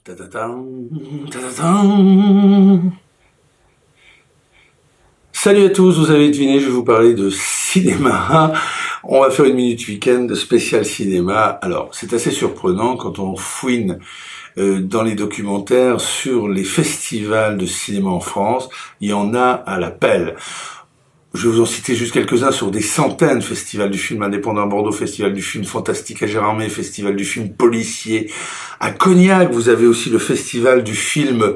Ta-ta-tam, ta-ta-tam. Salut à tous, vous avez deviné, je vais vous parler de cinéma. On va faire une minute week-end spécial cinéma. Alors, c'est assez surprenant quand on fouine dans les documentaires sur les festivals de cinéma en France. Il y en a à la pelle. Je vais vous en citer juste quelques-uns sur des centaines. Festival du film indépendant à Bordeaux, Festival du film fantastique à Gérardmer, Festival du film policier à Cognac. Vous avez aussi le Festival du film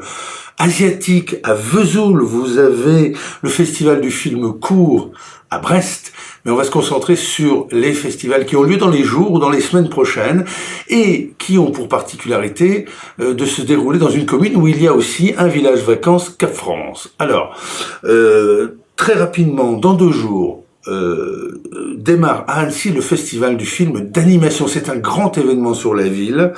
asiatique à Vesoul. Vous avez le Festival du film court à Brest. Mais on va se concentrer sur les festivals qui ont lieu dans les jours ou dans les semaines prochaines et qui ont pour particularité de se dérouler dans une commune où il y a aussi un village vacances Cap-France. Alors, très rapidement, dans 2 jours, démarre à Annecy le festival du film d'animation. C'est un grand événement sur la ville.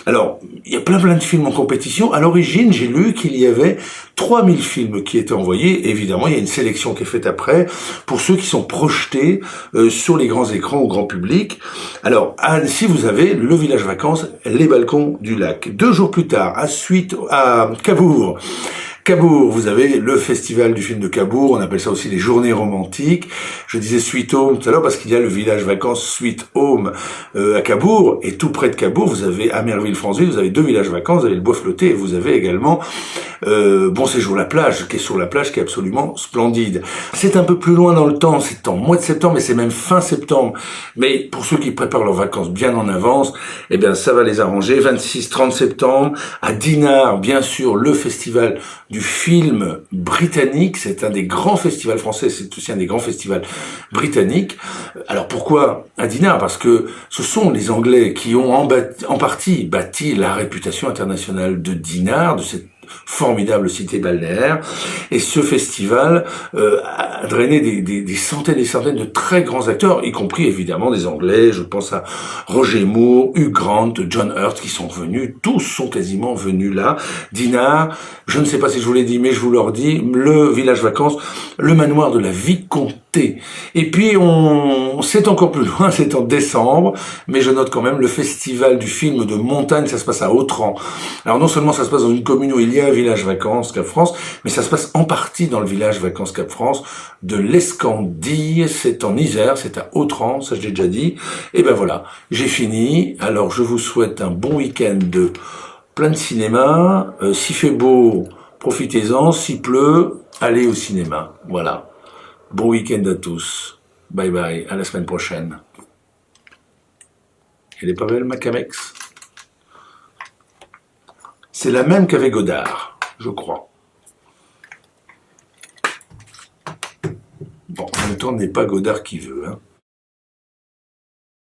Alors, il y a plein de films en compétition. À l'origine, j'ai lu qu'il y avait 3000 films qui étaient envoyés. Évidemment, il y a une sélection qui est faite après pour ceux qui sont projetés sur les grands écrans au grand public. Alors, à Annecy, vous avez le village vacances, les balcons du lac. 2 jours plus tard, à Cabourg, vous avez le festival du film de Cabourg, on appelle ça aussi les journées romantiques. Je disais Sweet Home tout à l'heure parce qu'il y a le village vacances Sweet Home à Cabourg, et tout près de Cabourg, vous avez à Merville-Franceville, vous avez 2 villages vacances, vous avez le Bois Flotté, et vous avez également Bon Séjour la plage, qui est sur la plage, qui est absolument splendide. C'est un peu plus loin dans le temps, c'est en mois de septembre, mais c'est même fin septembre. Mais pour ceux qui préparent leurs vacances bien en avance, eh bien ça va les arranger. 26-30 septembre, à Dinard, bien sûr, le festival du film britannique, c'est un des grands festivals français, c'est aussi un des grands festivals britanniques. Alors pourquoi à Dinard? Parce que ce sont les Anglais qui ont en partie bâti la réputation internationale de Dinard, de cette formidable cité balnéaire, et ce festival a drainé des centaines et des centaines de très grands acteurs, y compris évidemment des Anglais. Je pense à Roger Moore, Hugh Grant, John Hurt, qui sont venus, tous sont quasiment venus là. Dinard, je ne sais pas si je vous l'ai dit, mais je vous le redis, le village vacances, le manoir de la Vicomté. Et puis c'est encore plus loin, c'est en décembre, mais je note quand même le festival du film de montagne, ça se passe à Autran. Alors non seulement ça se passe dans une commune où il y a un village vacances Cap-France, mais ça se passe en partie dans le village vacances Cap-France de l'Escandille, c'est en Isère, c'est à Autran, ça je l'ai déjà dit. Et ben voilà, j'ai fini. Alors je vous souhaite un bon week-end de plein de cinéma. S'il fait beau, profitez-en. S'il pleut, allez au cinéma. Voilà. Bon week-end à tous. Bye bye, à la semaine prochaine. Elle est pas belle, ma Camex? C'est la même qu'avec Godard, je crois. Bon, en même temps, n'est pas Godard qui veut, hein.